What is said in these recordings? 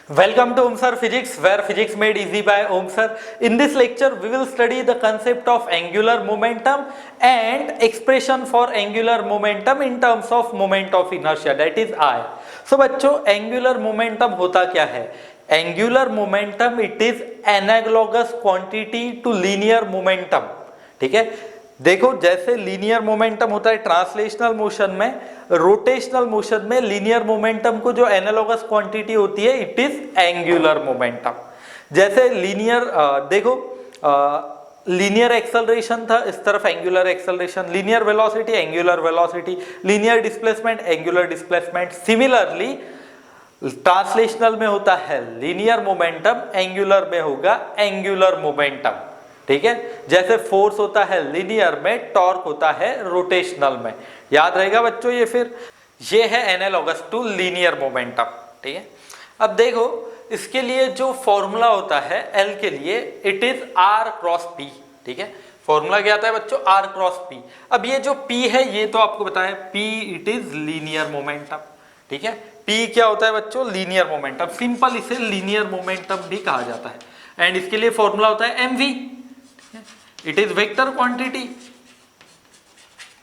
Welcome to Om Sir Physics, where physics made easy by Om Sir. In this lecture, we will study the concept of angular momentum and expression for angular momentum in terms of moment of inertia, that is I. So बच्चों, angular momentum होता क्या है? Angular momentum it is analogous quantity to linear momentum. ठीक है, देखो जैसे linear momentum होता है ट्रांसलेशनल मोशन में, रोटेशनल मोशन में लीनियर मोमेंटम को जो एनालॉगस क्वांटिटी होती है इट इज एंगुलर मोमेंटम। जैसे लीनियर देखो लीनियर एक्सेलरेशन था, इस तरफ angular acceleration, linear velocity angular velocity, linear displacement angular displacement. Similarly translational में होता है लीनियर मोमेंटम, एंगुलर में होगा एंगुलर मोमेंटम। ठीक है, जैसे फोर्स होता है लीनियर में, टॉर्क होता है रोटेशनल में। याद रहेगा बच्चों ये। फिर ये है एनालॉगस टू लीनियर मोमेंटम। ठीक है, अब देखो इसके लिए जो फॉर्मूला होता है एल के लिए it is R cross P. ठीक है, फॉर्मूला क्या आता है बच्चों? R cross P. अब ये जो पी है ये तो आपको बताया, P it is linear momentum. ठीक है, पी क्या होता है बच्चों? Linear momentum. सिंपल इसे लीनियर मोमेंटम भी कहा जाता है। एंड इसके लिए फॉर्मूला होता है M V, it is vector quantity,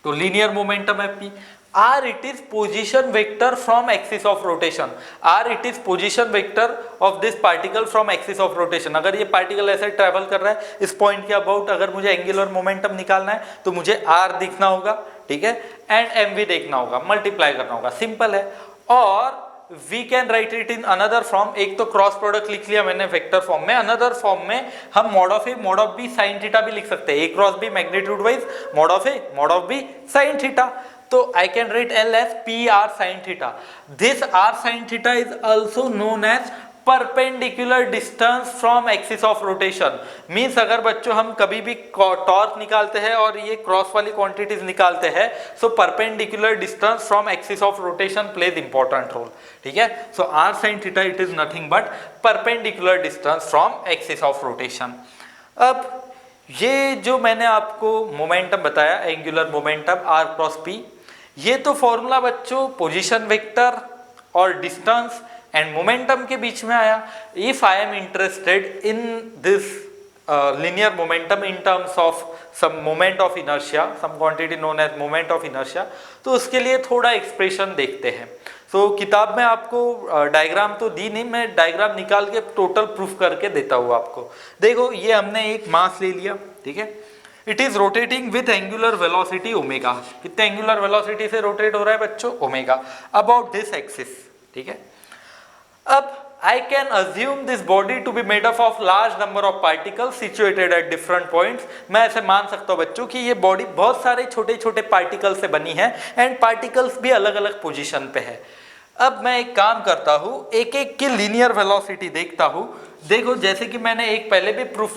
तो लीनियर मोमेंटम है P. R it is position vector from axis of rotation, R it is position vector of this particle from axis of rotation. अगर ये particle ऐसे travel कर रहा है इस point के अबाउट, अगर मुझे एंगुलर मोमेंटम निकालना है तो मुझे आर दिखना होगा। ठीक है, एंड एम वी देखना होगा, मल्टीप्लाई करना होगा, सिंपल है। और we can write it in another form, एक तो क्रॉस प्रोडक्ट लिख लिया मैंने वेक्टर फॉर्म में, अनदर फॉर्म में हम mod of A mod of B sine theta भी लिख सकते हैं। A cross B magnitude wise mod of A mod of B sine theta. तो I can write L as P R sine theta. This R sine theta is also known as perpendicular distance from axis of rotation. Means अगर बच्चों हम कभी भी torque निकालते हैं और ये क्रॉस वाली क्वांटिटीज निकालते हैं, so perpendicular distance from axis of rotation plays important role. ठीक है, so R sine theta it is nothing but perpendicular distance from axis of rotation. अब ये जो मैंने आपको मोमेंटम बताया angular momentum R cross P, ये तो फॉर्मूला बच्चों पोजीशन वेक्टर और डिस्टेंस एंड मोमेंटम के बीच में आया। If I am interested in this linear momentum in terms of some moment of inertia, some quantity known as moment of inertia, तो उसके लिए थोड़ा एक्सप्रेशन देखते हैं। तो किताब में आपको डायग्राम तो दी नहीं, मैं डायग्राम निकाल के टोटल प्रूफ करके देता हूँ आपको। देखो ये हमने एक मास ले लिया, ठीक है, it is rotating with angular velocity omega. कितने एंगुलर वेलोसिटी से रोटेट हो रहा है बच्चों? Omega, about this axis. ठीक है, अब I can assume this body to be made up of large number of particles situated at different points. मैं ऐसे मान सकता हूँ बच्चों कि ये बॉडी बहुत सारे छोटे छोटे पार्टिकल से बनी है एंड पार्टिकल्स भी अलग अलग पोजीशन पे है। अब मैं एक काम करता हूँ, एक एक की लीनियर वेलोसिटी देखता हूँ। देखो जैसे कि मैंने एक पहले भी प्रूफ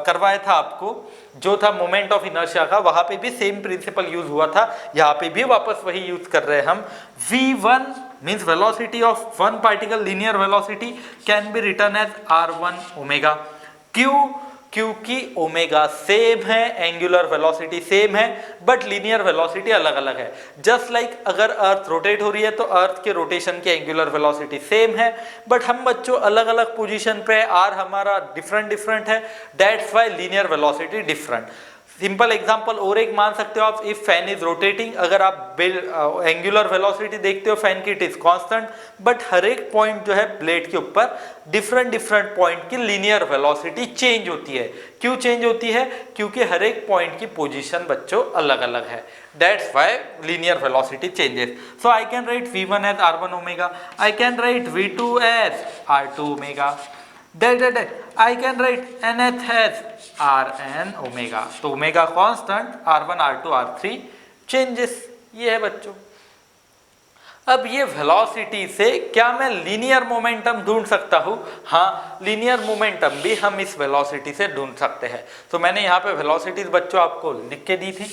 करवाया था आपको, जो था मोमेंट ऑफ इनर्शिया का, वहां पे भी सेम प्रिंसिपल यूज हुआ था, यहाँ पे भी वापस वही यूज कर रहे हैं हम। v1 means velocity of one particle, linear velocity can be written as r1 omega। क्योंकि ओमेगा सेम है, एंगुलर वेलोसिटी सेम है, बट लीनियर वेलोसिटी अलग अलग है। जस्ट लाइक अगर अर्थ रोटेट हो रही है तो अर्थ के रोटेशन की एंगुलर वेलोसिटी सेम है, बट हम बच्चों अलग अलग पोजीशन पे, आर हमारा डिफरेंट है, that's why linear velocity different. Simple example और एक मान सकते हो आप, इफ फैन इज रोटेटिंग, अगर आप एंगुलर वेलोसिटी देखते हो फैन की इट इज कांस्टेंट, बट हर एक पॉइंट जो है ब्लेड के ऊपर डिफरेंट पॉइंट की लीनियर वेलोसिटी चेंज होती है। क्यों चेंज होती है? क्योंकि हर एक पॉइंट की पोजीशन बच्चों अलग अलग है, that's why linear velocity changes. So I can write v1 as r1 omega, I can write v2 as r2 omega, I can write nth as rn omega. तो omega constant, r1 r2 r3 changes, ये है बच्चों। अब ये velocity से क्या मैं linear momentum ढूंढ सकता हूँ? हाँ, लीनियर मोमेंटम भी हम इस वेलोसिटी से ढूंढ सकते हैं। तो मैंने यहाँ पे वेलोसिटीज बच्चों आपको लिख के दी थी।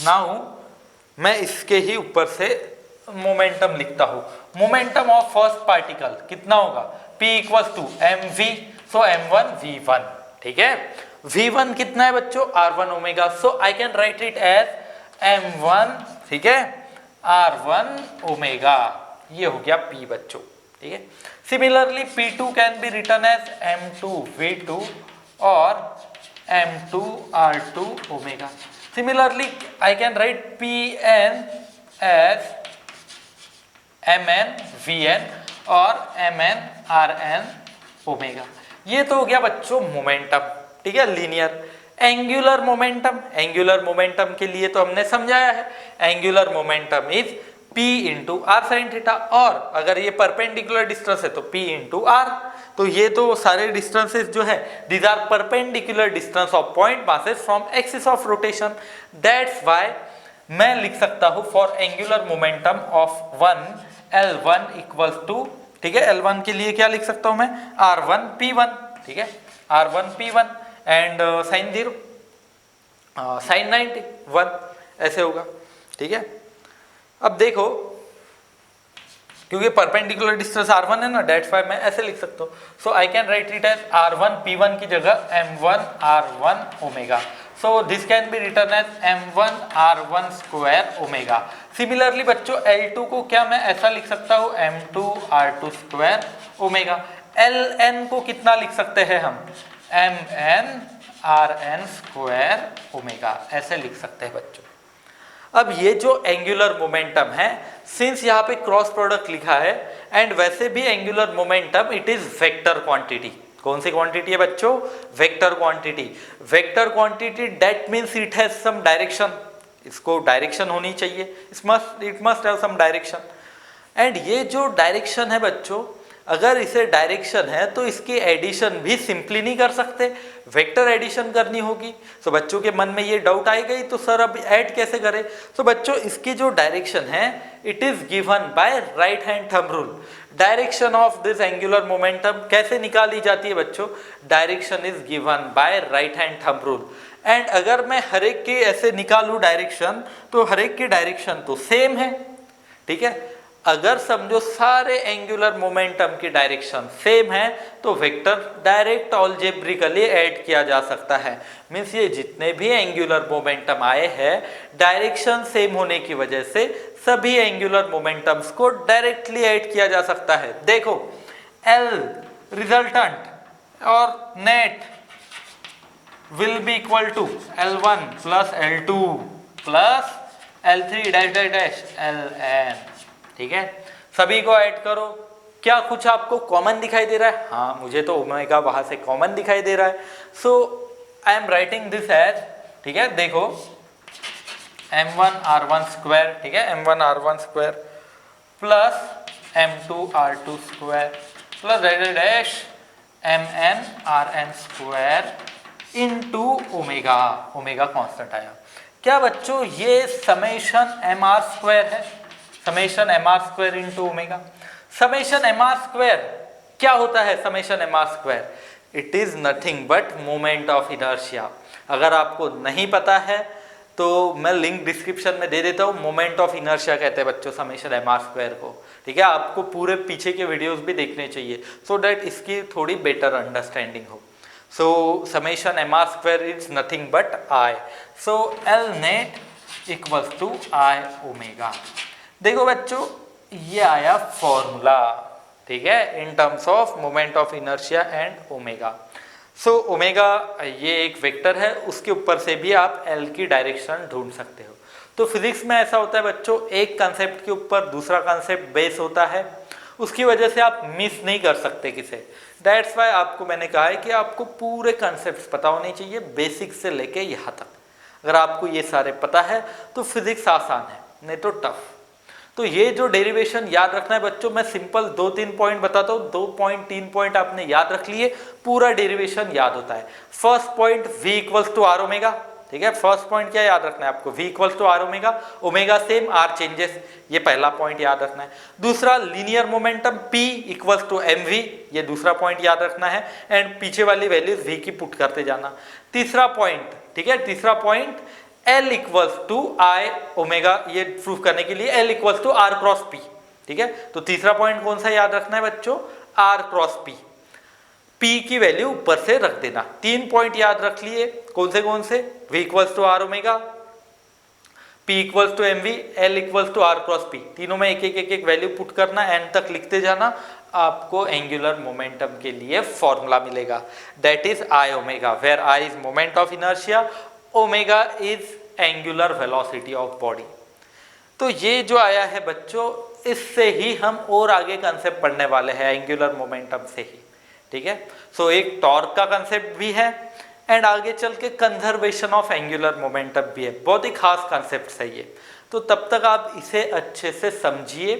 नाउ मैं इसके ही ऊपर से मोमेंटम लिखता हूँ। मोमेंटम ऑफ फर्स्ट पार्टिकल कितना होगा? P equals to mv, so m1 v1। ठीक है, v1 कितना है बच्चों? r1 omega, so I can write it as m1, ठीक है, r1 ओमेगा। ये हो गया P बच्चों। ठीक है। Similarly P2 can be written as M2V2 और M2R2 omega. Similarly I can write Pn as MnVn और MnRn ओमेगा। ये तो हो गया बच्चों मोमेंटम, ठीक है, लीनियर। एंगुलर मोमेंटम के लिए तो हमने समझाया है, angular momentum is P into R sine theta, और अगर ये परपेंडिकुलर डिस्टेंस है तो P इंटू आर। तो ये तो सारे डिस्टेंसेस जो है these are perpendicular distance of point masses from axis of rotation. That's why मैं लिख सकता हूं for angular momentum of one L1 equals to, ठीक है, L1 के लिए क्या लिख सकता हूं मैं, R1 P1, ठीक है, R1 P1 and sign 0 sign 90 1 ऐसे होगा, ठीक है। अब देखो क्योंकि परपेंडिकुलर डिस्टेंस R1 है ना, डेट्स व्हाई मैं ऐसे लिख सकता हूँ। So I can write it as R1 P1 की जगह M1 R1 omega. So this can be written as M1 R1 square omega. Similarly बच्चों L2 को क्या मैं ऐसा लिख सकता हूँ, M2 R2 square omega. Ln को कितना लिख सकते हैं हम, Mn Rn स्क्वायर ओमेगा, ऐसे लिख सकते हैं बच्चों। अब ये जो एंगुलर मोमेंटम है, सिंस यहाँ पे क्रॉस प्रोडक्ट लिखा है, एंड वैसे भी angular momentum it is vector quantity. कौन सी क्वांटिटी है बच्चों, vector quantity. Vector quantity that means it has some direction, इसको डायरेक्शन होनी चाहिए, it must have some direction. And ये जो डायरेक्शन है बच्चों, अगर इसे डायरेक्शन है तो इसकी एडिशन भी सिंपली नहीं कर सकते, वेक्टर एडिशन करनी होगी। सो बच्चों के मन में ये डाउट आई गई, तो सर अब ऐड कैसे करें। सो बच्चों इसकी जो डायरेक्शन है it is given by right hand thumb rule. Direction of this angular momentum कैसे निकाली जाती है बच्चों, direction is given by right hand thumb rule. And अगर मैं हर एक के ऐसे निकालूं डायरेक्शन, तो हर एक की डायरेक्शन तो सेम है, ठीक है। अगर समझो सारे एंगुलर मोमेंटम की डायरेक्शन सेम है तो वेक्टर डायरेक्ट अलजेब्रिकली ऐड किया जा सकता है। मींस ये जितने भी एंगुलर मोमेंटम आए हैं, डायरेक्शन सेम होने की वजह से सभी एंगुलर मोमेंटम्स को डायरेक्टली ऐड किया जा सकता है। देखो L रिजल्टेंट और net will be equal to L1 plus L2 plus L3 dash dash dash Ln, ठीक है। सभी को ऐड करो, क्या कुछ आपको कॉमन दिखाई दे रहा है, हाँ मुझे तो ओमेगा वहां से कॉमन दिखाई दे रहा है। So I am writing this as, ठीक है, देखो M1 R1 स्क्वायर, ठीक है, M1 R1 square plus M2 R2 square plus dash dash Mn Rn square into omega, omega constant आया। क्या बच्चों ये समेशन mr स्क्वायर है, summation mr square into omega. Summation mr square क्या होता है, summation mr square it is nothing but moment of inertia. अगर आपको नहीं पता है तो मैं लिंक डिस्क्रिप्शन में दे देता हूँ, मोमेंट ऑफ इनर्शिया कहते हैं बच्चों समेशन mr स्क्वायर को, ठीक है। आपको पूरे पीछे के वीडियोस भी देखने चाहिए सो दैट इसकी थोड़ी बेटर अंडरस्टैंडिंग हो। So summation mr square is nothing but I, so L net equals to I omega. देखो बच्चों ये आया फॉर्मूला, ठीक है, in terms of moment of inertia and omega. So omega ये एक वेक्टर है, उसके ऊपर से भी आप L की डायरेक्शन ढूंढ सकते हो। तो फिजिक्स में ऐसा होता है बच्चों, एक कंसेप्ट के ऊपर दूसरा कंसेप्ट बेस होता है, उसकी वजह से आप मिस नहीं कर सकते किसे। दैट्स वाई आपको मैंने कहा है कि आपको पूरे कंसेप्ट पता होने चाहिए, बेसिक से लेके यहाँ तक। अगर आपको ये सारे पता है तो फिजिक्स आसान है, नहीं तो टफ। तो ये जो डेरिवेशन याद रखना है बच्चों, मैं सिंपल 2-3 पॉइंट बताता हूँ, 2-3 पॉइंट आपने याद रख लिए, पूरा डेरिवेशन याद होता है। First point V equals to R omega, ठीक है। फर्स्ट पॉइंट क्या याद रखना है आपको, V equals to R omega, omega same R changes, ये पहला पॉइंट याद रखना है। दूसरा linear momentum P equals to mv, ये दूसरा पॉइंट याद रखना है, एंड पीछे वाली वैल्यूज V की पुट करते जाना। तीसरा पॉइंट, ठीक है, तीसरा point L equals to I omega, ये प्रूफ करने के लिए L equals to R cross P, ठीक है। तो तीसरा पॉइंट कौन सा याद रखना है बच्चों, R क्रॉस P, P की वैल्यू ऊपर से रख देना। 3 पॉइंट याद रख लिए, कौन से V equals to R omega, P equals to mv, L equals to R cross P, तीनों में एक एक वैल्यू पुट करना, एंड तक लिखते जाना। आपको एंगुलर मोमेंटम के लिए फॉर्मूला मिलेगा, that is I omega, where I is moment of inertia, omega is angular velocity of body. तो ये जो आया है बच्चों, इससे ही हम और आगे कंसेप्ट पढ़ने वाले हैं एंगुलर मोमेंटम से ही, ठीक है। सो एक टॉर्क का कंसेप्ट भी है एंड आगे चल के कंजर्वेशन ऑफ एंगुलर मोमेंटम भी है, बहुत ही खास कंसेप्ट है ये। तो तब तक आप इसे अच्छे से समझिए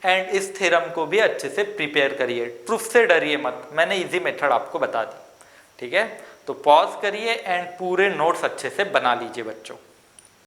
एंड इस थ्योरम को भी अच्छे से प्रिपेयर करिए, प्रूफ से डरिए मत, मैंने इजी मेथड आपको बता दी, ठीक है। तो पॉज करिए एंड पूरे नोट्स अच्छे से बना लीजिए बच्चों।